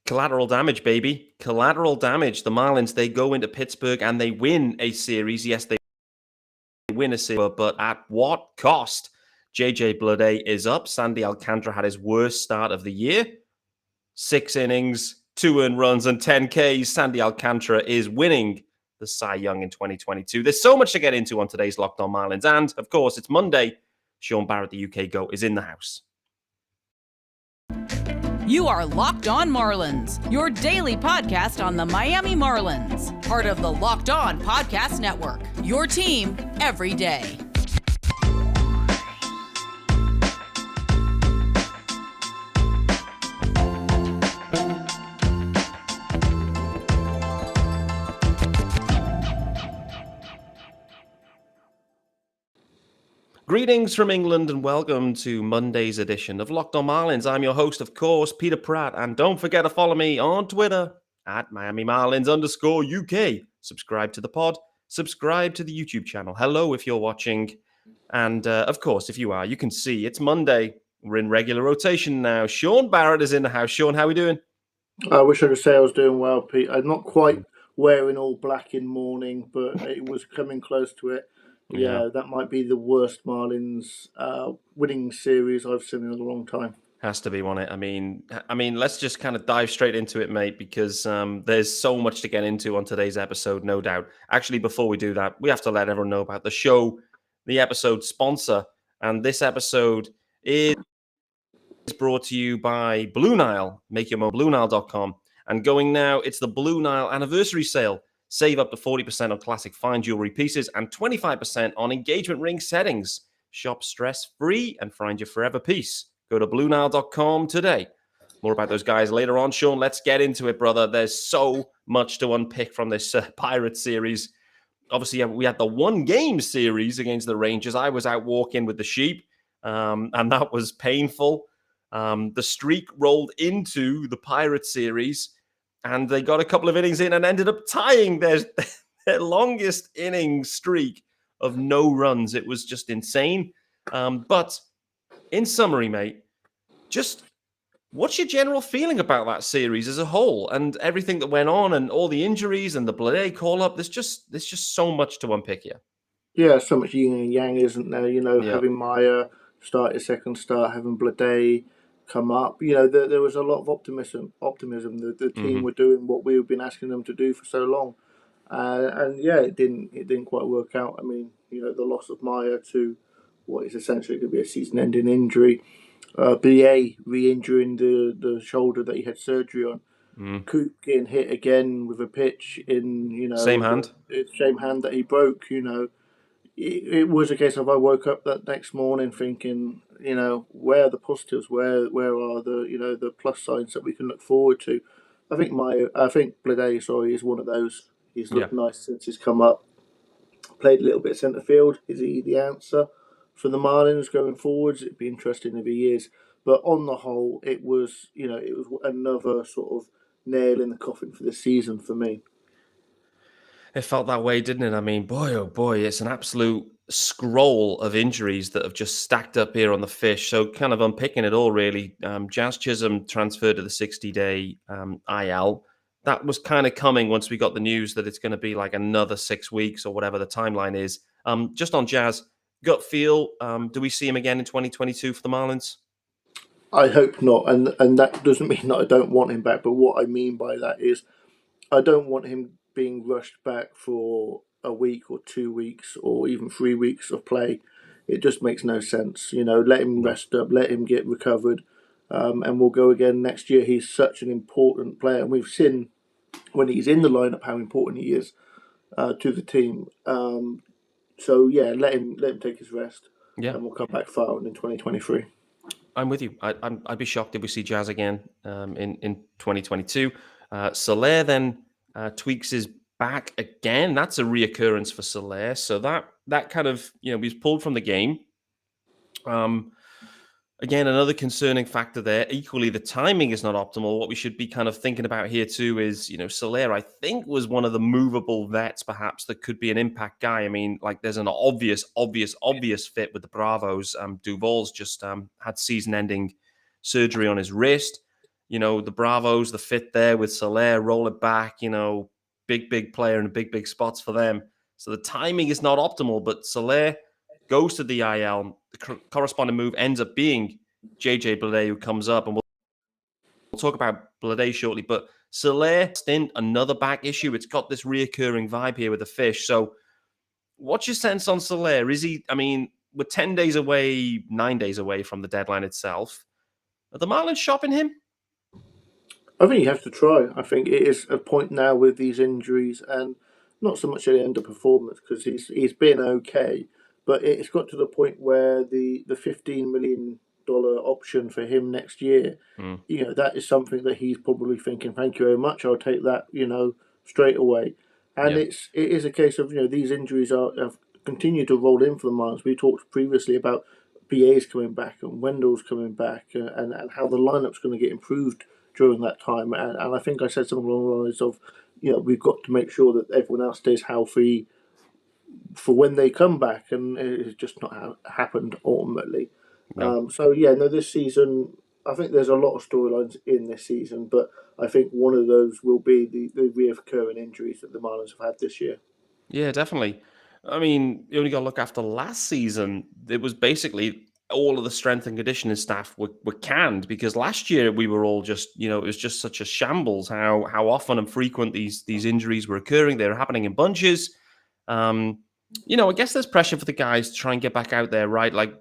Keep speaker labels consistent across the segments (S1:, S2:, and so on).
S1: Collateral damage, baby. Collateral damage. The Marlins, they go into Pittsburgh and they win a series. Yes, they win a series, but at what cost? JJ Bleday is up. Sandy Alcantara had his worst start of the year. 6 innings, 2 earned runs, and 10 Ks. Sandy Alcantara is winning the Cy Young in 2022. There's so much to get into on today's Locked On Marlins. And, of course, it's Monday. Shaun Barrett, the UK GOAT, is in the house.
S2: You are Locked On Marlins, your daily podcast on the Miami Marlins. Part of the Locked On Podcast Network, your team every day.
S1: Greetings from England and welcome to Monday's edition of Locked On Marlins. I'm your host, of course, Peter Pratt, and don't forget to follow me on Twitter at @MiamiMarlins_UK. Subscribe to the pod, subscribe to the YouTube channel. Hello if you're watching, and of course, if you are, you can see it's Monday. We're in regular rotation now. Shaun Barrett is in the house. Shaun, how are we doing?
S3: I wish I could say I was doing well, Pete. I'm not quite wearing all black in mourning, but it was coming close to it. Yeah, that might be the worst Marlins winning series I've seen in a long time.
S1: Has to be, won't it? I mean, let's just kind of dive straight into it, mate, because there's so much to get into on today's episode, no doubt. Actually, before we do that, we have to let everyone know about the show, the episode sponsor, and this episode is brought to you by Blue Nile. Make your own BlueNile.com. And going now, it's the Blue Nile anniversary sale. Save up to 40% on classic fine jewelry pieces and 25% on engagement ring settings. Shop stress-free and find your forever piece. Go to BlueNile.com today. More about those guys later on. Shaun, let's get into it, brother. There's so much to unpick from this Pirates series. Obviously, we had the one-game series against the Rangers. I was out walking with the sheep, and that was painful. The streak rolled into the Pirates series, and they got a couple of innings in and ended up tying their longest inning streak of no runs. It was just insane. But in summary, mate, just what's your general feeling about that series as a whole and everything that went on and all the injuries and the Bleday call-up? There's just so much to unpick here.
S3: Yeah, so much yin and yang, isn't there? Having Maya start his second start, having Bleday come up. There was a lot of optimism. The team were doing what we've been asking them to do for so long, and it didn't quite work out. I mean, the loss of Maya to what is essentially going to be a season-ending injury. BA re-injuring the shoulder that he had surgery on. Coop getting hit again with a pitch in
S1: same hand
S3: that he broke. It was a case of I woke up that next morning thinking, where are the positives? Where are the plus signs that we can look forward to? I think Bleday, is one of those. He's looked nice since he's come up. Played a little bit centre field. Is he the answer for the Marlins going forwards? It'd be interesting if he is. But on the whole, it was another sort of nail in the coffin for the season for me.
S1: It felt that way, didn't it? I mean, boy, oh boy, it's an absolute scroll of injuries that have just stacked up here on the fish. So kind of unpicking it all, really. Jazz Chisholm transferred to the 60-day IL. That was kind of coming once we got the news that it's going to be like another 6 weeks or whatever the timeline is. Just on Jazz, gut feel, do we see him again in 2022 for the Marlins?
S3: I hope not. And that doesn't mean that I don't want him back. But what I mean by that is I don't want him being rushed back for a week or 2 weeks or even 3 weeks of play. It just makes no sense. Let him rest up, let him get recovered, and we'll go again next year. He's such an important player, and we've seen when he's in the lineup how important he is to the team. Let him take his rest, and we'll come back firing in 2023.
S1: I'm with you. I'd be shocked if we see Jazz again in 2022. Soler then tweaks his back again. That's a reoccurrence for Soler. So that kind of, he's pulled from the game. Again, another concerning factor there. Equally, the timing is not optimal. What we should be kind of thinking about here too is, Soler, I think, was one of the movable vets, perhaps, that could be an impact guy. I mean, like, there's an obvious fit with the Bravos. Duvall's just had season-ending surgery on his wrist. the Bravos, the fit there with Soler, roll it back, big player and big spots for them. So the timing is not optimal, but Soler goes to the IL. The corresponding move ends up being JJ Bleday, who comes up, and we'll talk about Bleday shortly. But Soler stint, another back issue. It's got this reoccurring vibe here with the fish. So what's your sense on Soler? We're 10 days away, 9 days away from the deadline itself. Are the Marlins shopping him?
S3: I think you have to try. I think it is a point now with these injuries, and not so much any underperformance because he's been okay, but it's got to the point where the $15 million option for him next year, that is something that he's probably thinking, thank you very much, I'll take that, straight away. And it is a case of these injuries have continued to roll in for the Marlins. We talked previously about BA's coming back and Wendell's coming back, and how the lineup's going to get improved during that time. And I think I said something along the lines of, we've got to make sure that everyone else stays healthy for when they come back, and it's just not happened ultimately.
S1: No.
S3: This season, I think there's a lot of storylines in this season, but I think one of those will be the reoccurring injuries that the Marlins have had this year.
S1: Yeah, definitely. You only got to look after last season. It was basically all of the strength and conditioning staff were canned because last year we were all just, it was just such a shambles how often and frequent these injuries were occurring. They were happening in bunches. I guess there's pressure for the guys to try and get back out there, right? Like,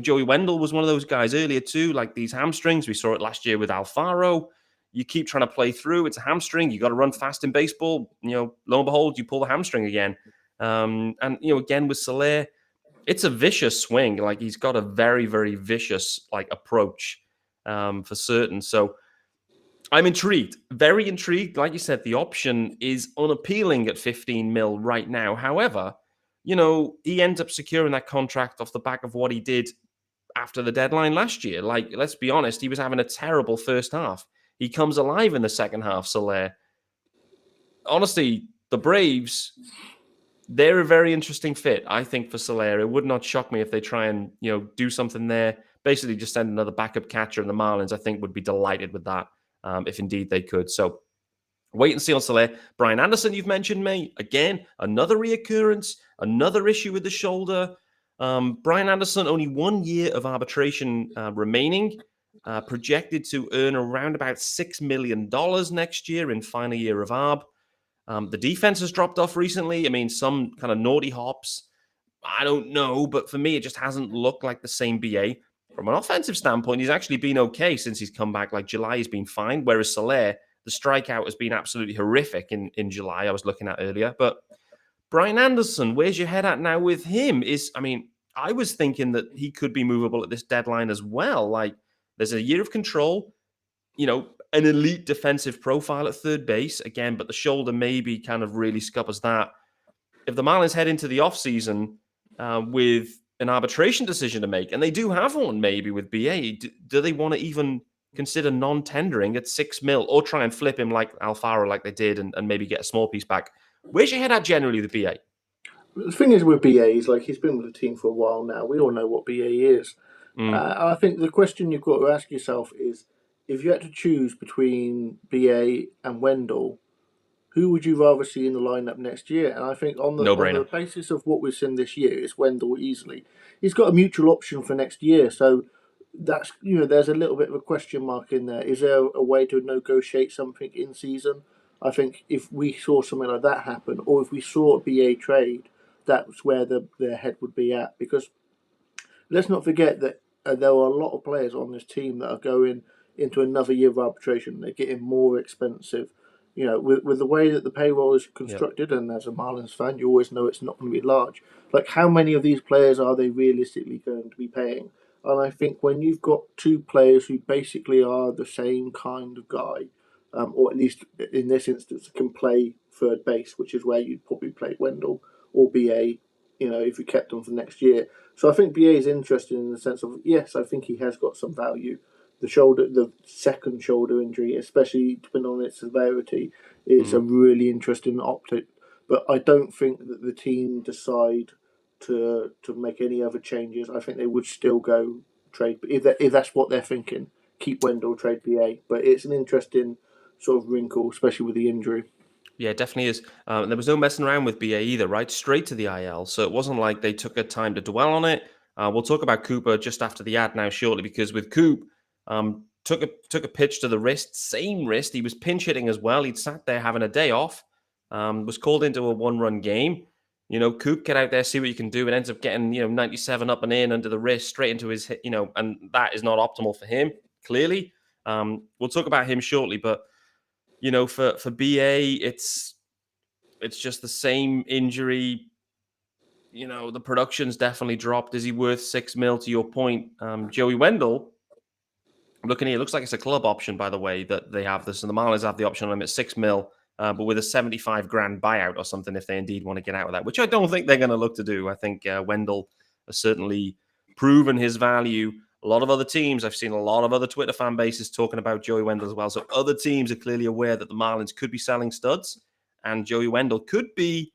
S1: Joey Wendell was one of those guys earlier too, like these hamstrings. We saw it last year with Alfaro. You keep trying to play through. It's a hamstring. You got to run fast in baseball. Lo and behold, you pull the hamstring again. Again with Soler, it's a vicious swing. Like he's got a very, very vicious approach for certain. So I'm intrigued, very intrigued. Like you said, the option is unappealing at 15 mil right now. However, he ends up securing that contract off the back of what he did after the deadline last year. Like, let's be honest, he was having a terrible first half. He comes alive in the second half, Soler. Honestly, the Braves, they're a very interesting fit, I think, for Soler. It would not shock me if they try and, do something there. Basically, just send another backup catcher, and the Marlins, I think, would be delighted with that if indeed they could. So wait and see on Soler. Brian Anderson, you've mentioned me. Again, another reoccurrence, another issue with the shoulder. Brian Anderson, only 1 year of arbitration remaining. Projected to earn around about $6 million next year in final year of ARB. The defense has dropped off recently. Some kind of naughty hops. I don't know, but for me, it just hasn't looked like the same BA. From an offensive standpoint, he's actually been okay since he's come back. Like July has been fine, whereas Soler, the strikeout has been absolutely horrific in July, I was looking at earlier. But Brian Anderson, where's your head at now with him? I was thinking that he could be movable at this deadline as well. Like, there's a year of control, an elite defensive profile at third base, again, but the shoulder maybe kind of really scuppers that. If the Marlins head into the offseason with an arbitration decision to make, and they do have one maybe with BA, do they want to even consider non-tendering at 6 mil or try and flip him like Alfaro like they did and maybe get a small piece back? Where's your head at generally with BA?
S3: The thing is with BA, he's been with the team for a while now. We all know what BA is. I think the question you've got to ask yourself is, if you had to choose between BA and Wendell, who would you rather see in the lineup next year? And I think on the basis of what we've seen this year, it's Wendell easily. He's got a mutual option for next year, so that's there's a little bit of a question mark in there. Is there a way to negotiate something in season? I think if we saw something like that happen, or if we saw a BA trade, that's where their head would be at. Because let's not forget that there are a lot of players on this team that are going into another year of arbitration. They're getting more expensive. With the way that the payroll is constructed, and as a Marlins fan, you always know it's not going to be large. Like, how many of these players are they realistically going to be paying? And I think when you've got two players who basically are the same kind of guy, or at least in this instance, can play third base, which is where you'd probably play Wendell or BA, if you kept them for next year. So I think BA is interesting in the sense of, yes, I think he has got some value. The second shoulder injury, especially depending on its severity, is a really interesting optic. But I don't think that the team decide to make any other changes. I think they would still go trade, if that's what they're thinking. keep Wendell, trade BA. But it's an interesting sort of wrinkle, especially with the injury.
S1: Yeah, it definitely is. There was no messing around with BA either, right? Straight to the IL. So it wasn't like they took a time to dwell on it. We'll talk about Cooper just after the ad now shortly, because with Coop, took a pitch to the wrist, same wrist. He was pinch hitting as well. He'd sat there having a day off, was called into a 1-run game. Coop, get out there, see what you can do. It ends up getting, 97 up and in under the wrist, straight into his hit, and that is not optimal for him, clearly. We'll talk about him shortly, but for BA, it's just the same injury. The production's definitely dropped. Is he worth $6 million to your point? Joey Wendell, looking here, it looks like it's a club option, by the way, that they have this. And the Marlins have the option on him at $6 million, but with a 75 grand buyout or something if they indeed want to get out of that, which I don't think they're going to look to do. I think Wendell has certainly proven his value. A lot of other teams, I've seen a lot of other Twitter fan bases talking about Joey Wendell as well. So other teams are clearly aware that the Marlins could be selling studs and Joey Wendell could be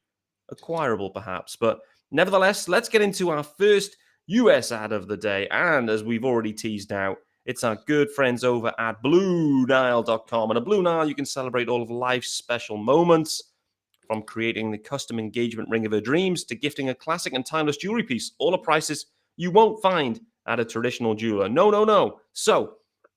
S1: acquirable perhaps. But nevertheless, let's get into our first US ad of the day. And as we've already teased out, it's our good friends over at BlueNile.com. And at Blue Nile, you can celebrate all of life's special moments, from creating the custom engagement ring of your dreams to gifting a classic and timeless jewelry piece, all at prices you won't find at a traditional jeweler. No. So,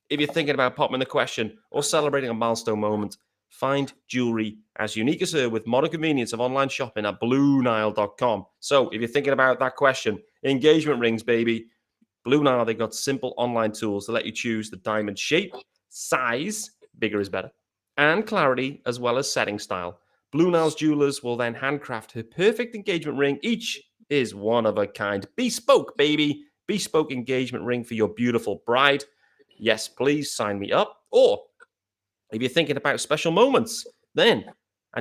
S1: if you're thinking about popping the question or celebrating a milestone moment, find jewelry as unique as her with modern convenience of online shopping at BlueNile.com. So, if you're thinking about that question, engagement rings, baby, Blue Nile, they've got simple online tools to let you choose the diamond shape, size, bigger is better, and clarity, as well as setting style. Blue Nile's jewelers will then handcraft her perfect engagement ring. Each is one of a kind. Bespoke, baby. Bespoke engagement ring for your beautiful bride. Yes, please sign me up. Or if you're thinking about special moments, and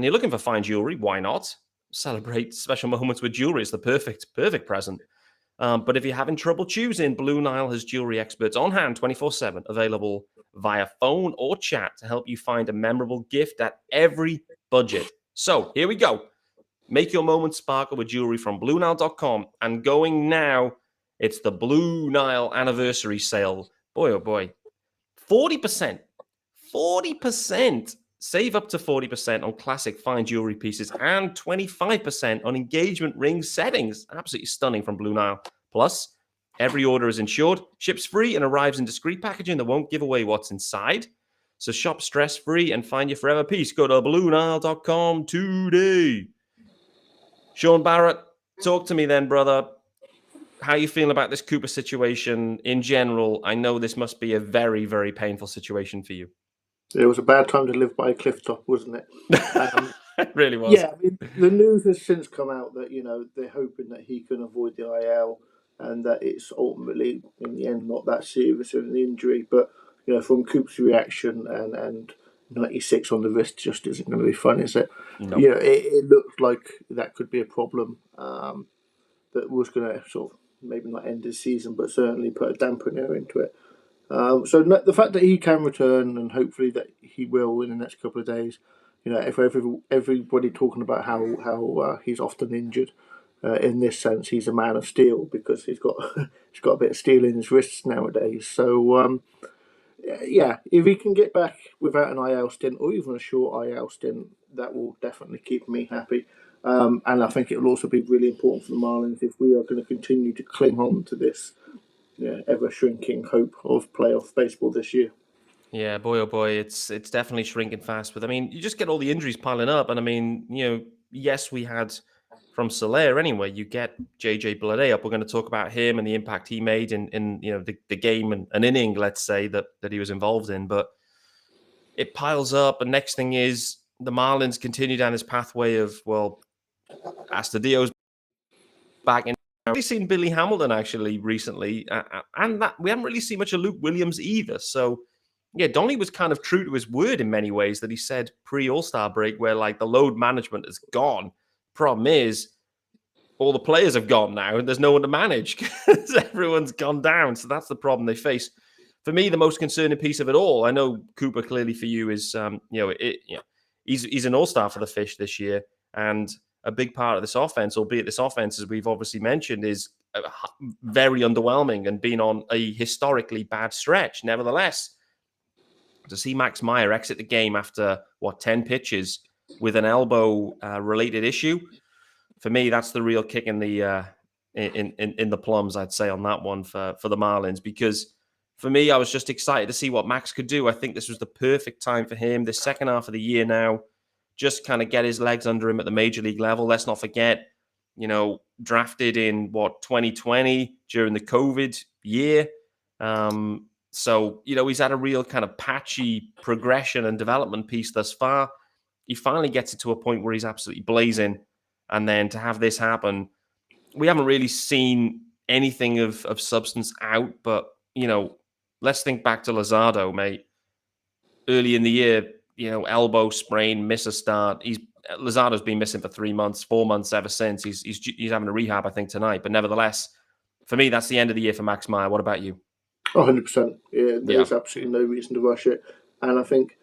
S1: you're looking for fine jewelry, why not? Celebrate special moments with jewelry. It's the perfect present. But if you're having trouble choosing, Blue Nile has jewelry experts on hand 24/7, available via phone or chat to help you find a memorable gift at every budget. So here we go. Make your moment sparkle with jewelry from BlueNile.com. And going now, it's the Blue Nile anniversary sale. Boy, oh boy. 40%. 40%. Save up to 40% on classic fine jewelry pieces and 25% on engagement ring settings. Absolutely stunning from Blue Nile. Plus, every order is insured, ships free, and arrives in discreet packaging that won't give away what's inside. So shop stress-free and find your forever piece. Go to BlueNile.com today. Shaun Barrett, talk to me then, brother. How are you feeling about this Cooper situation in general? I know this must be a very, very painful situation for you.
S3: It was a bad time to live by a cliff top, wasn't it?
S1: It really was.
S3: Yeah, I mean, the news has since come out that they're hoping that he can avoid the IL and that it's ultimately in the end not that serious of an injury. But from Coop's reaction and 96 on the wrist just isn't going to be fun, is it?
S1: No.
S3: It looks like that could be a problem that was going to sort of maybe not end the season, but certainly put a dampener into it. So the fact that he can return and hopefully that he will in the next couple of days, if everybody talking about how he's often injured, in this sense he's a man of steel because he's got a bit of steel in his wrists nowadays. So yeah, if he can get back without an IL stint or even a short IL stint, that will definitely keep me happy. And I think it will also be really important for the Marlins if we are going to continue to cling on to this ever-shrinking hope of playoff baseball this year.
S1: Yeah, boy, oh boy, it's definitely shrinking fast. But I mean, you just get all the injuries piling up. And I mean, yes, we had from Soler anyway, you get JJ Bleday up. We're going to talk about him and the impact he made in the game and an inning, let's say, that he was involved in. But it piles up. And next thing is the Marlins continue down this pathway of, well, Astudillo's back in. We've seen Billy Hamilton actually recently, and that we haven't really seen much of Luke Williams either. So, yeah, Donnie was kind of true to his word in many ways that he said pre-All-Star break, where like the load management is gone. Problem is, all the players have gone now, and there's no one to manage because everyone's gone down. So that's the problem they face. For me, the most concerning piece of it all, I know Cooper clearly for you is, he's an All-Star for the Fish this year, and a big part of this offense, albeit this offense, as we've obviously mentioned, is very underwhelming and been on a historically bad stretch. Nevertheless, to see Max Meyer exit the game after 10 pitches with an elbow related issue, for me, that's the real kick in the in the plums, I'd say, on that one for the Marlins. Because for me, I was just excited to see what Max could do. I think this was the perfect time for him. The second half of the year now, just kind of get his legs under him at the major league level. Let's not forget, drafted in 2020 during the COVID year. So, he's had a real kind of patchy progression and development piece thus far. He finally gets it to a point where he's absolutely blazing. And then to have this happen, we haven't really seen anything of substance out. But, let's think back to Luzardo, mate. Early in the year, elbow sprain, miss a start. Luzardo's been missing for 3 months, 4 months ever since. He's having a rehab, I think, tonight. But nevertheless, for me, that's the end of the year for Max Meyer. What about you?
S3: 100%. Yeah, there's absolutely no reason to rush it. And I think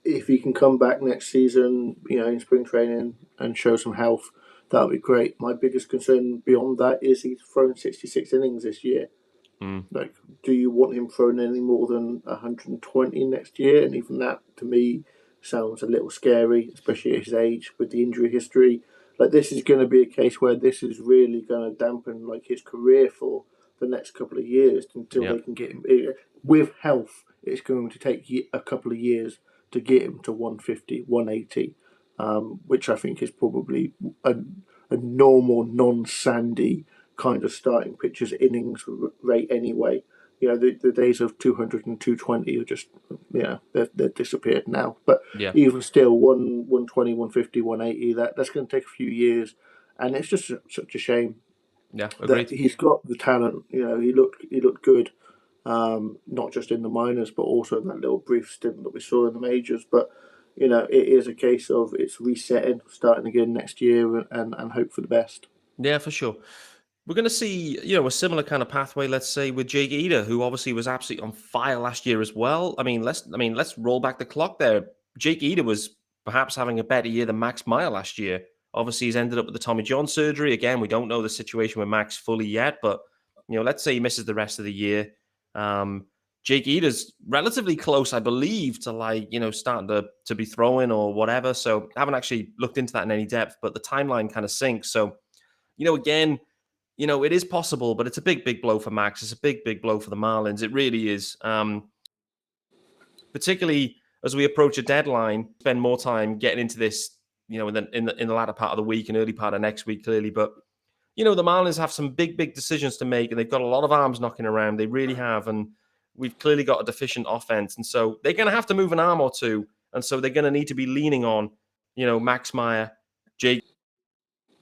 S3: if he can come back next season, in spring training and show some health, that would be great. My biggest concern beyond that is he's thrown 66 innings this year. Like, do you want him throwing any more than 120 next year? And even that, to me, sounds a little scary, especially at his age with the injury history. Like, this is going to be a case where this is really going to dampen his career for the next couple of years until they can get him. With health, it's going to take a couple of years to get him to 150, 180, which I think is probably a normal, non-Sandy kind of starting pitcher's innings rate anyway. The days of 200 and 220 are just, they're disappeared now. But even still, 120, 150, 180, that's going to take a few years. And it's just such a shame.
S1: Yeah, agreed.
S3: That he's got the talent. He looked good, not just in the minors, but also in that little brief stint that we saw in the majors. But, it is a case of it's resetting, starting again next year and hope for the best.
S1: Yeah, for sure. We're going to see, a similar kind of pathway, let's say, with Jake Eder, who obviously was absolutely on fire last year as well. Let's roll back the clock there. Jake Eder was perhaps having a better year than Max Meyer last year. Obviously, he's ended up with the Tommy John surgery. Again, we don't know the situation with Max fully yet, but, let's say he misses the rest of the year. Jake Eder's relatively close, I believe, to starting to be throwing or whatever. So I haven't actually looked into that in any depth, but the timeline kind of syncs. So, again, it is possible, but it's a big, big blow for Max. It's a big, big blow for the Marlins. It really is. Particularly as we approach a deadline, spend more time getting into this, in the latter part of the week and early part of next week, clearly. But, the Marlins have some big, big decisions to make, and they've got a lot of arms knocking around. They really have. And we've clearly got a deficient offense. And so they're going to have to move an arm or two. And so they're going to need to be leaning on, Max Meyer, Jake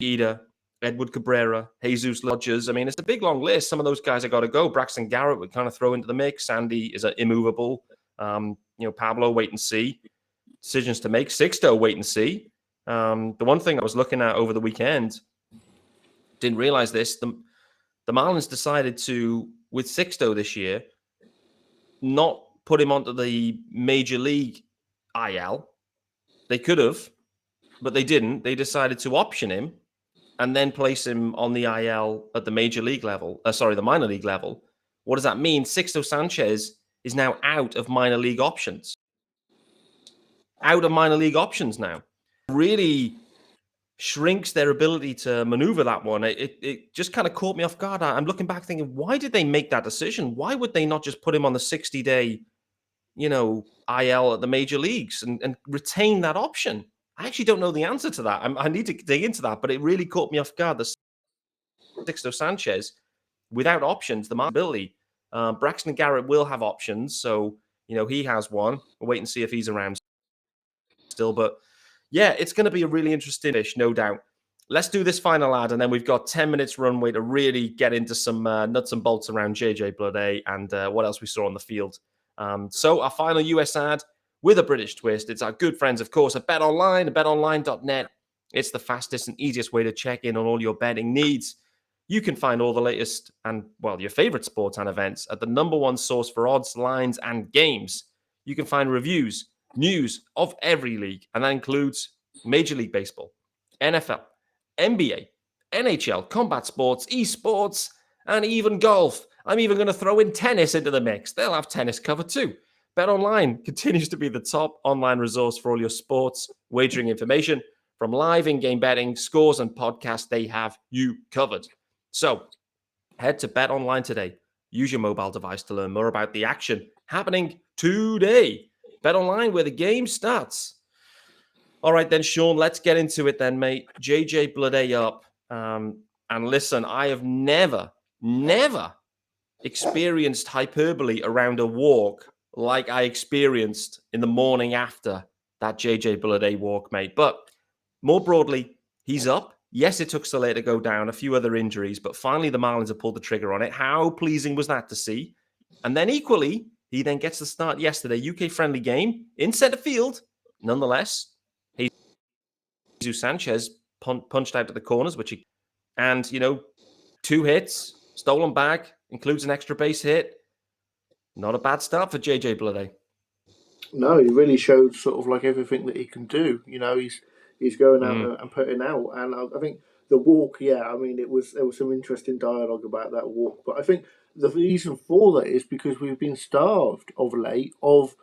S1: Eder, Edward Cabrera, Jesus Lodgers. It's a big, long list. Some of those guys have got to go. Braxton Garrett would kind of throw into the mix. Sandy is immovable. Pablo, wait and see. Decisions to make. Sixto, wait and see. The one thing I was looking at over the weekend, didn't realize this, the Marlins decided to, with Sixto this year, not put him onto the Major League IL. They could have, but they didn't. They decided to option him and then place him on the IL at the major league level, the minor league level. What does that mean? Sixto Sanchez is now out of minor league options. Out of minor league options now. Really shrinks their ability to maneuver that one. It just kind of caught me off guard. I'm looking back thinking, why did they make that decision? Why would they not just put him on the 60-day, IL at the major leagues and retain that option? I actually don't know the answer to that. I need to dig into that, but it really caught me off guard. The Sixto Sanchez, without options, the ability. Braxton Garrett will have options, so he has one. We'll wait and see if he's around still. But yeah, it's going to be a really interesting dish, no doubt. Let's do this final ad, and then we've got 10 minutes runway to really get into some nuts and bolts around JJ Bleday and what else we saw on the field. So our final US ad, with a British twist. It's our good friends, of course, at BetOnline, at betonline.net. It's the fastest and easiest way to check in on all your betting needs. You can find all the latest and, your favorite sports and events at the number one source for odds, lines, and games. You can find reviews, news of every league, and that includes Major League Baseball, NFL, NBA, NHL, combat sports, esports, and even golf. I'm even going to throw in tennis into the mix. They'll have tennis covered too. BetOnline continues to be the top online resource for all your sports wagering information. From live in-game betting, scores, and podcasts, they have you covered. So head to BetOnline today. Use your mobile device to learn more about the action happening today. BetOnline, where the game starts. All right, then, Shaun, let's get into it then, mate. JJ Bleday up. And listen, I have never experienced hyperbole around a walk like I experienced in the morning after that JJ Bleday walk, mate. But more broadly, he's up. Yes, it took Soler to go down, a few other injuries, but finally the Marlins have pulled the trigger on it. How pleasing was that to see? And then equally, he then gets the start yesterday, UK-friendly game in center field. Nonetheless, Jesus Sanchez punched out to the corners, and 2 hits, stolen bag, includes an extra base hit. Not a bad start for JJ Bleday.
S3: No, he really showed sort of like everything that he can do. He's going out and putting out, and I think the walk. Yeah, I mean, there was some interesting dialogue about that walk, but I think the reason for that is because we've been starved of late of,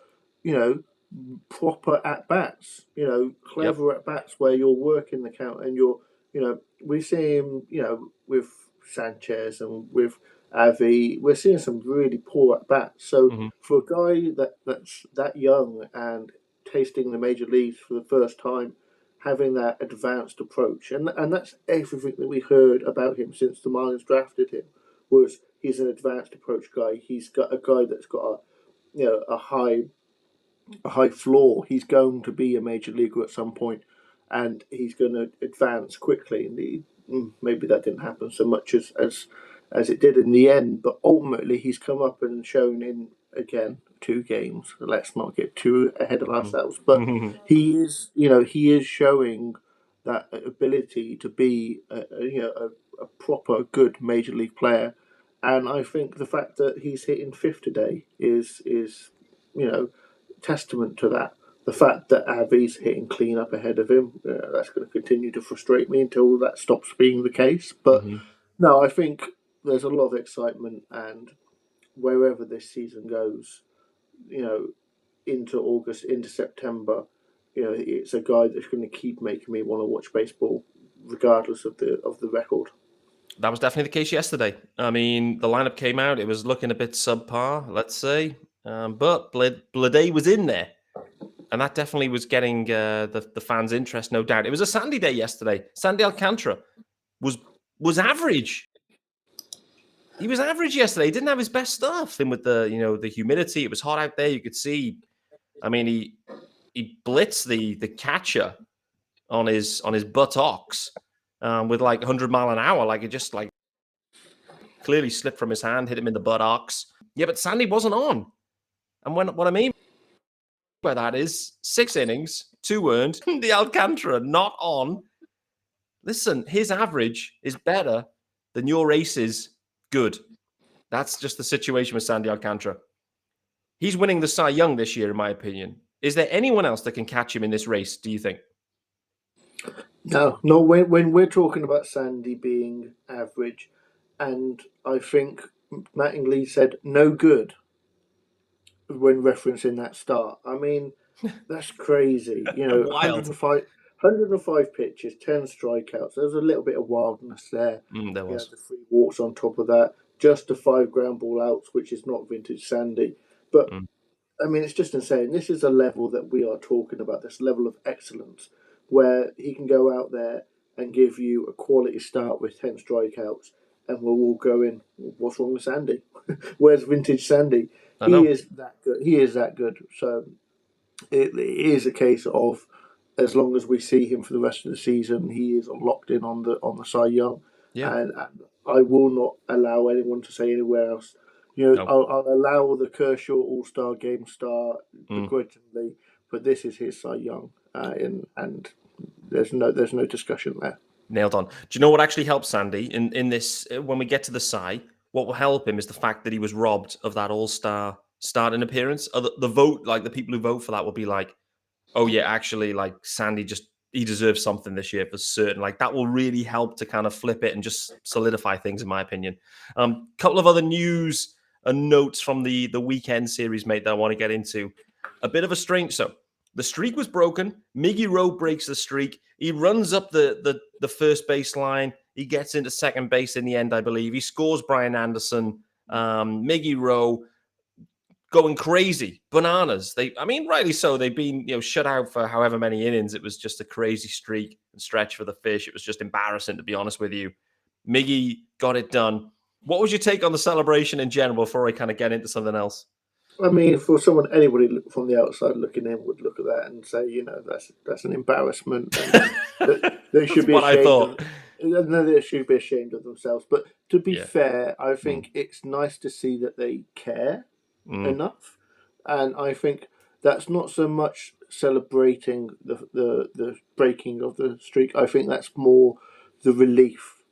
S3: proper at bats. Clever at bats where you're working the count and we're seeing with Sanchez and with Avi, we're seeing some really poor at bats. So for a guy that's that young and tasting the major leagues for the first time, having that advanced approach, and that's everything that we heard about him since the Marlins drafted him, was he's an advanced approach guy. He's got a guy that's got a high floor. He's going to be a major leaguer at some point, and he's going to advance quickly. And maybe that didn't happen so much as it did in the end, but ultimately he's come up and shown in, again, 2 games. Let's not get too ahead of ourselves, but he is showing that ability to be a proper good major league player. And I think the fact that he's hitting 5th today is testament to that. The fact that Avi's hitting clean up ahead of him, that's going to continue to frustrate me until that stops being the case. But no, I think there's a lot of excitement, and wherever this season goes, into August, into September, it's a guy that's going to keep making me want to watch baseball, regardless of the record.
S1: That was definitely the case yesterday. I mean, the lineup came out; it was looking a bit subpar, let's say, but Bleday was in there, and that definitely was getting the fans' interest, no doubt. It was a sandy day yesterday. Sandy Alcantara was average. He was average yesterday. He didn't have his best stuff. Then with the humidity, it was hot out there. You could see. I mean, he blitzed the catcher on his buttocks with like 100 mile an hour. Like it just like clearly slipped from his hand, hit him in the buttocks. Yeah, but Sandy wasn't on. And what I mean by that is 6 innings, 2 earned. The Alcantara not on. Listen, his average is better than your ace's good. That's just the situation with Sandy Alcantara. He's winning the Cy Young this year, in my opinion. Is there anyone else that can catch him in this race, do you think?
S3: No. When we're talking about Sandy being average, and I think Mattingly said no good when referencing that start. I mean, that's crazy. 105 pitches, 10 strikeouts. There was a little bit of wildness there.
S1: There was.
S3: The 3 walks on top of that. Just the 5 ground ball outs, which is not vintage Sandy. But, I mean, it's just insane. This is a level that we are talking about, this level of excellence, where he can go out there and give you a quality start with 10 strikeouts, and we're all going, what's wrong with Sandy? Where's vintage Sandy? He is that good. He is that good. So it is a case of, as long as we see him for the rest of the season, he is locked in on the Cy Young.
S1: Yeah.
S3: And I will not allow anyone to say anywhere else. I'll allow the Kershaw All-Star Game star begrudgingly, but this is his Cy Young, and there's no discussion there.
S1: Nailed on. Do you know what actually helps Sandy in this? When we get to the Cy, what will help him is the fact that he was robbed of that All-Star starting appearance. The vote, like the people who vote for that, will be like, oh yeah, actually, like Sandy he deserves something this year for certain. Like that will really help to kind of flip it and just solidify things, in my opinion. Couple of other news and notes from the weekend series, mate, that I want to get into. A bit of a strange. So the streak was broken. Miggy Rowe breaks the streak. He runs up the first baseline. He gets into second base in the end, I believe. He scores Brian Anderson. Miggy Rowe going crazy, bananas. Rightly so. They've been, shut out for however many innings. It was just a crazy streak and stretch for the fish. It was just embarrassing, to be honest with you. Miggy got it done. What was your take on the celebration in general before I kind of get into something else?
S3: I mean, for anybody from the outside looking in would look at that and say, that's an embarrassment. And they should be ashamed. They should be ashamed of themselves. But to be fair, I think it's nice to see that they care enough, and I think that's not so much celebrating the breaking of the streak. I think that's more the relief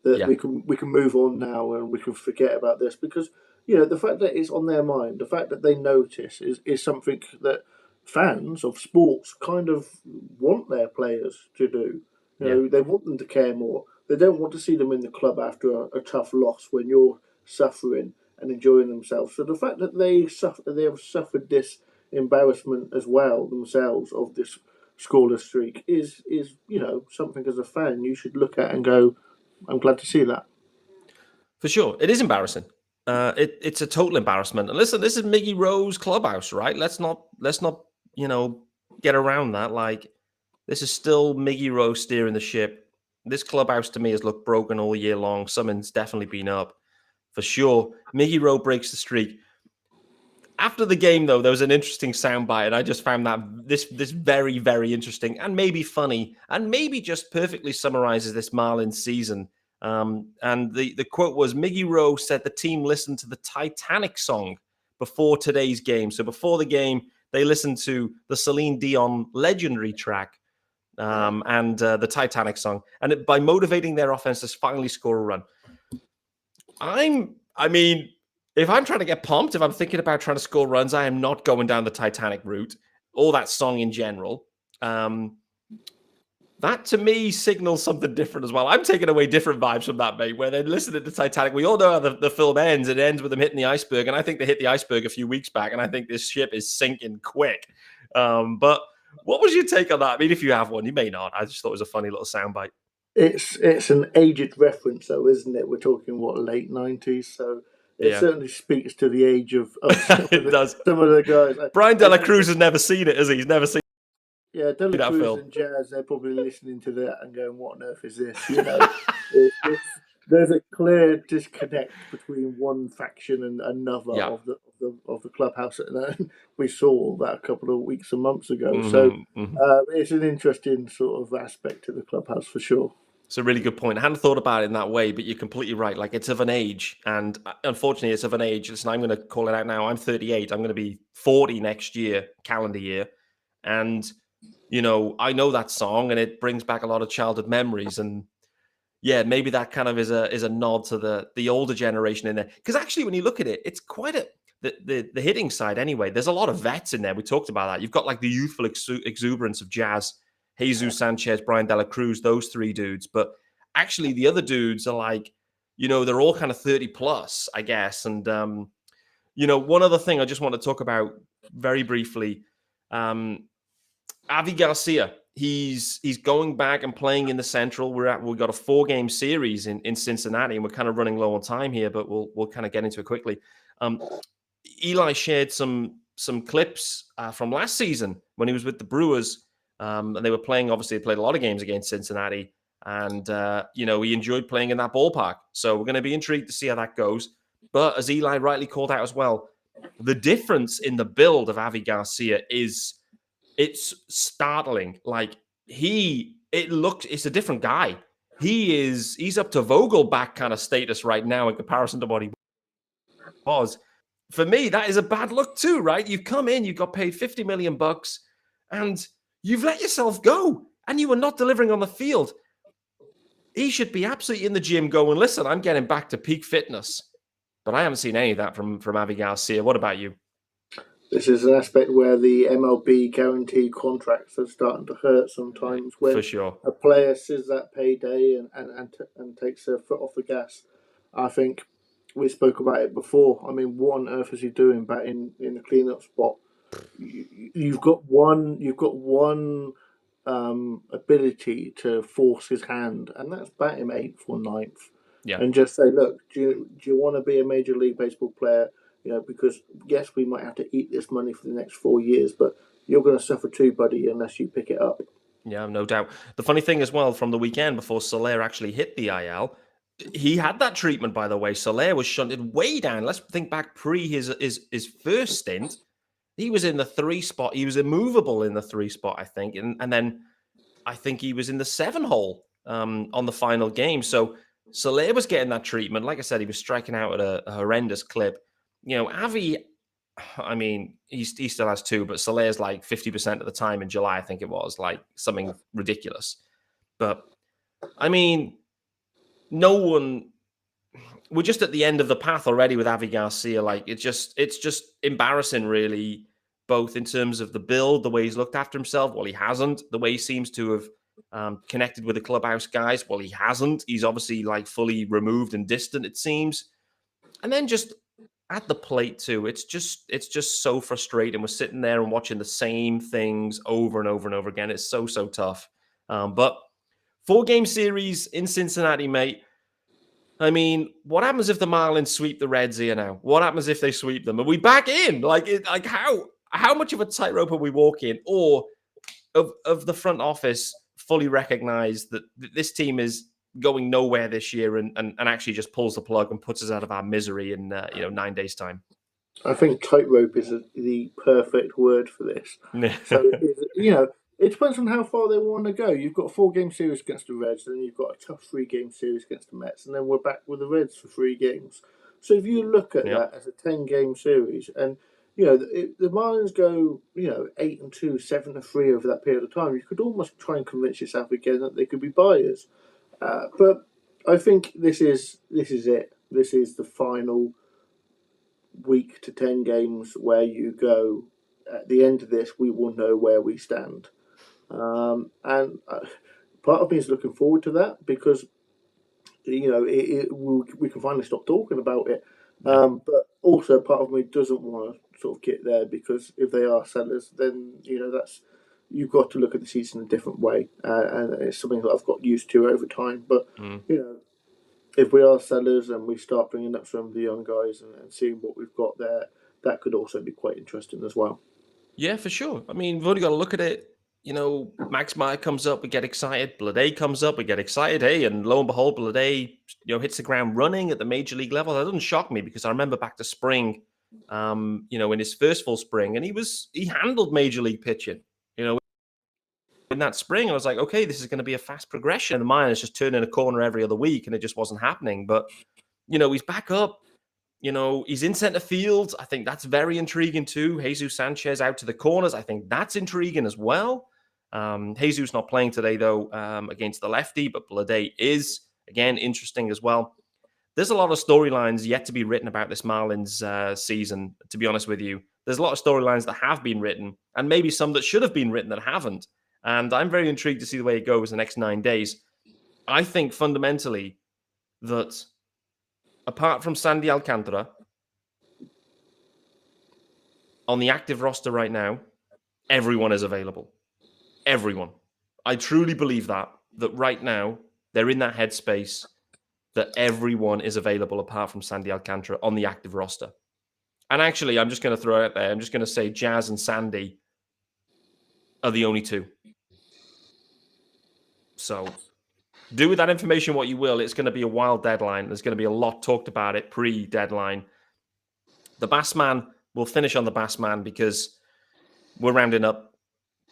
S3: that we can move on now and we can forget about this, because the fact that it's on their mind, the fact that they notice is something that fans of sports kind of want their players to do. They want them to care more. They don't want to see them in the club after a tough loss when you're suffering and enjoying themselves. So the fact that they have suffered this embarrassment as well themselves of this scoreless streak is something as a fan you should look at and go, I'm glad to see that.
S1: For sure. It is embarrassing. It's a total embarrassment. And listen, this is Miggy Rowe's clubhouse, right? Let's not, get around that. Like, this is still Miggy Rowe steering the ship. This clubhouse to me has looked broken all year long. Something's definitely been up for sure. Miggy Rowe breaks the streak. After the game, though, there was an interesting soundbite, and I just found that this very, very interesting and maybe funny and maybe just perfectly summarizes this Marlins season. And the quote was, Miggy Rowe said the team listened to the Titanic song before today's game. So before the game, they listened to the Celine Dion legendary track and the Titanic song. And by motivating their offense to finally score a run. If I'm trying to get pumped, if I'm thinking about trying to score runs, I am not going down the Titanic route or that song in general. That to me signals something different as well. I'm taking away different vibes from that, mate, where they're listening to Titanic. We all know how the film ends. It ends with them hitting the iceberg. And I think they hit the iceberg a few weeks back. And I think this ship is sinking quick. But what was your take on that? I mean, if you have one, you may not. I just thought it was a funny little soundbite.
S3: It's an aged reference, though, isn't it? We're talking, late 90s? So it certainly speaks to the age of some of the guys.
S1: Brian De La Cruz has never seen it, has he? He's never seen
S3: De La Cruz and Jazz, they're probably listening to that and going, what on earth is this? There's a clear disconnect between one faction and another of the clubhouse. And we saw that a couple of weeks and months ago. It's an interesting sort of aspect to the clubhouse for sure.
S1: It's a really good point. I hadn't thought about it in that way, but you're completely right. Like, it's of an age, and unfortunately, it's of an age. Listen, I'm going to call it out now. I'm 38. I'm going to be 40 next year, calendar year. And, I know that song, and it brings back a lot of childhood memories. And, maybe that kind of is a nod to the older generation in there. Because actually, when you look at it, it's quite the hitting side anyway. There's a lot of vets in there. We talked about that. You've got, like, the youthful exuberance of Jazz, Jesus Sanchez, Brian De La Cruz, those three dudes. But actually, the other dudes are like, they're all kind of 30 plus, I guess. And, one other thing I just want to talk about very briefly, Avi Garcia, he's going back and playing in the Central. We've got a 4-game series in Cincinnati, and we're kind of running low on time here, but we'll kind of get into it quickly. Eli shared some clips from last season when he was with the Brewers. And they were playing, obviously, they played a lot of games against Cincinnati. And, he enjoyed playing in that ballpark. So we're going to be intrigued to see how that goes. But as Eli rightly called out as well, the difference in the build of Avi Garcia it's startling. Like, it's a different guy. He's up to Vogelback kind of status right now in comparison to what he was. For me, that is a bad look too, right? You've come in, you've got paid $50 million, and you've let yourself go, and you were not delivering on the field. He should be absolutely in the gym going, listen, I'm getting back to peak fitness. But I haven't seen any of that from Avi Garcia. What about you?
S3: this is an aspect where the MLB guaranteed contracts are starting to hurt sometimes when
S1: For sure.
S3: a player sees that payday and takes their foot off the gas. I think we spoke about it before. I mean, what on earth is he doing back in the cleanup spot? You've got one ability to force his hand, and that's bat him eighth or ninth,
S1: Yeah.
S3: and just say, look, do you want to be a Major League Baseball player? Because yes, we might have to eat this money for the next 4 years, but you're going to suffer too, buddy, unless you pick it up.
S1: Yeah, no doubt. The funny thing as well, from the weekend before Soler actually hit the IL, he had that treatment, by the way. Soler was shunted way down. Let's think back pre his first stint. He was in the 3 spot. He was immovable in the 3 spot, I think. And then I think he was in the 7 hole on the final game. So Soler was getting that treatment. Like I said, he was striking out at a horrendous clip. Avi, I mean, he still has 2, but Soler's like 50% of the time in July, I think it was, like something ridiculous. But, I mean, we're just at the end of the path already with Avi Garcia. Like, it's just embarrassing, really, both in terms of the build, the way he's looked after himself. Well, he hasn't. The way he seems to have connected with the clubhouse guys. Well, he hasn't. He's obviously like fully removed and distant, it seems. And then just at the plate too, it's just so frustrating. We're sitting there and watching the same things over and over and over again. It's so tough. But 4-game series in Cincinnati, mate. I mean, what happens if the Marlins sweep the Reds here now? What happens if they sweep them? Are we back in? Like how much of a tightrope are we walking? Or of the front office fully recognize that this team is going nowhere this year and actually just pulls the plug and puts us out of our misery in 9 days' time?
S3: I think tightrope is the perfect word for this. So it depends on how far they want to go. You've got a 4-game series against the Reds, then you've got a tough 3-game series against the Mets, and then we're back with the Reds for 3 games. So if you look at that as a 10-game series, and the Marlins go 8-2, 7-3 over that period of time, you could almost try and convince yourself again that they could be buyers. But I think this is it. This is the final week to 10 games where you go, at the end of this, we will know where we stand. And part of me is looking forward to that because, we can finally stop talking about it. But also part of me doesn't want to sort of get there because if they are sellers, then, you've got to look at the season a different way. And it's something that I've got used to over time. But, if we are sellers and we start bringing up some of the young guys and seeing what we've got there, that could also be quite interesting as well.
S1: Yeah, for sure. I mean, we've only got to look at it. Max Meyer comes up, we get excited. Blade comes up, we get excited. Hey, and lo and behold, Blade, hits the ground running at the major league level. That doesn't shock me because I remember back to spring, in his first full spring, and he handled major league pitching. In that spring, I was like, okay, this is going to be a fast progression. And the Miners just turning a corner every other week, and it just wasn't happening. But, he's back up. He's in center field. I think that's very intriguing too. Jesus Sanchez out to the corners. I think that's intriguing as well. Jesus not playing today, though, against the lefty, but Blade is, again, interesting as well. There's a lot of storylines yet to be written about this Marlins season, to be honest with you. There's a lot of storylines that have been written, and maybe some that should have been written that haven't. And I'm very intrigued to see the way it goes the next 9 days. I think fundamentally that apart from Sandy Alcantara, on the active roster right now, everyone is available. Everyone. I truly believe that right now, they're in that headspace that everyone is available apart from Sandy Alcantara on the active roster. And actually, I'm just going to throw it out there. I'm just going to say Jazz and Sandy are the only 2. So do with that information what you will. It's going to be a wild deadline. There's going to be a lot talked about it pre-deadline. The Bassman, we'll finish on the Bassman because we're rounding up.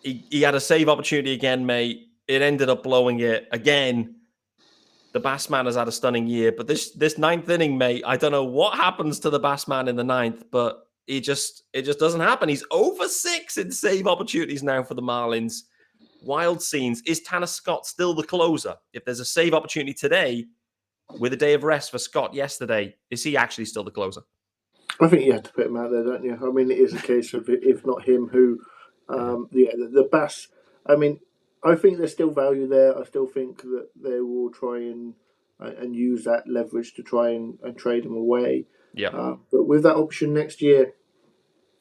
S1: He had a save opportunity again, mate. It ended up blowing it again. The Bassman has had a stunning year, but this 9th inning, mate, I don't know what happens to the Bassman in the 9th, but it just doesn't happen. He's over 6 in save opportunities now for the Marlins. Wild scenes. Is Tanner Scott still the closer? If there's a save opportunity today with a day of rest for Scott yesterday, is he actually still the closer?
S3: I think you have to put him out there, don't you? I mean, it is a case of if not him, who? The Bass. I mean, I think there's still value there. I still think that they will try and use that leverage to try and trade him away.
S1: Yeah.
S3: But with that option next year,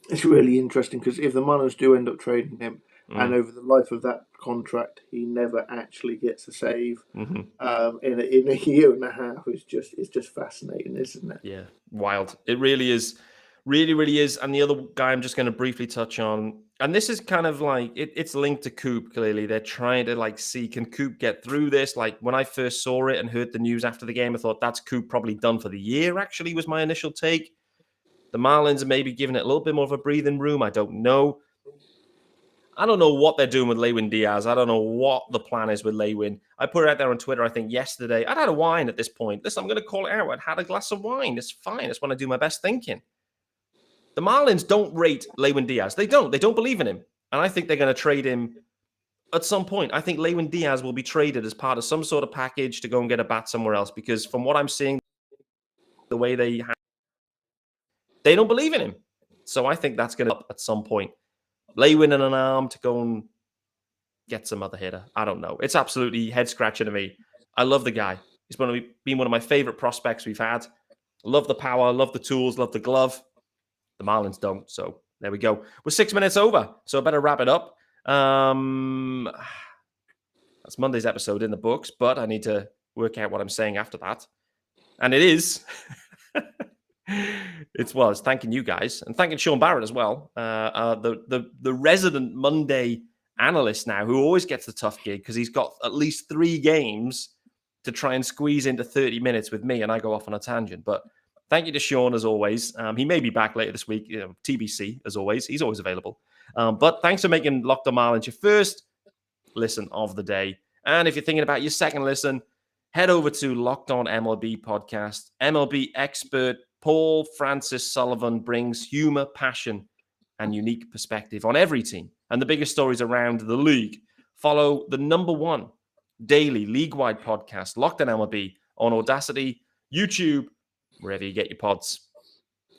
S3: it's really interesting because if the Marlins do end up trading him, and over the life of that contract, he never actually gets a save. In a year and a half, it's just fascinating, isn't it?
S1: Yeah, wild. It really is. Really, really is. And the other guy I'm just going to briefly touch on, and this is kind of like, it's linked to Coop, clearly. They're trying to like see, can Coop get through this? Like when I first saw it and heard the news after the game, I thought that's Coop probably done for the year, actually, was my initial take. The Marlins are maybe giving it a little bit more of a breathing room. I don't know. I don't know what they're doing with Lewin Diaz. I don't know what the plan is with Lewin. I put it out there on Twitter, I think, yesterday. I'd had a wine at this point. Listen, I'm going to call it out. I'd had a glass of wine. It's fine. It's when I do my best thinking. The Marlins don't rate Lewin Diaz. They don't. They don't believe in him. And I think they're going to trade him at some point. I think Lewin Diaz will be traded as part of some sort of package to go and get a bat somewhere else. Because from what I'm seeing, the way they don't believe in him. So I think that's going to up at some point. Lewin and an arm to go and get some other hitter. I don't know. It's absolutely head scratching to me. I love the guy. He's been one of my favorite prospects we've had. Love the power, love the tools, love the glove. The Marlins don't. So there we go. We're 6 minutes over, so I better wrap it up. That's Monday's episode in the books, but I need to work out what I'm saying after that. And it is. It's thanking you guys and thanking Shaun Barrett as well. The resident Monday analyst now who always gets the tough gig because he's got at least 3 games to try and squeeze into 30 minutes with me and I go off on a tangent. But thank you to Shaun as always. He may be back later this week. TBC as always. He's always available. But thanks for making Locked on Marlins your first listen of the day. And if you're thinking about your second listen, head over to Locked On MLB podcast. MLB expert Paul Francis Sullivan brings humor, passion, and unique perspective on every team and the biggest stories around the league. Follow the #1 daily league-wide podcast, Locked On MLB, on Audacity, YouTube, wherever you get your pods.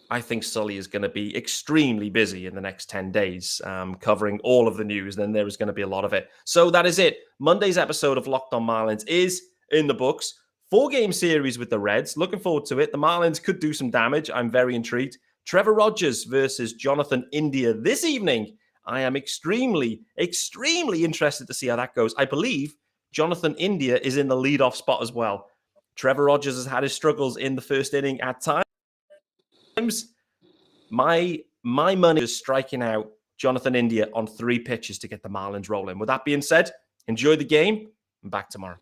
S1: I think Sully is going to be extremely busy in the next 10 days covering all of the news. Then there is going to be a lot of it. So that is it. Monday's episode of Locked On Marlins is in the books. 4-game series with the Reds. Looking forward to it. The Marlins could do some damage. I'm very intrigued. Trevor Rogers versus Jonathan India this evening. I am extremely, extremely interested to see how that goes. I believe Jonathan India is in the leadoff spot as well. Trevor Rogers has had his struggles in the first inning at times. My money is striking out Jonathan India on 3 pitches to get the Marlins rolling. With that being said, enjoy the game and back tomorrow.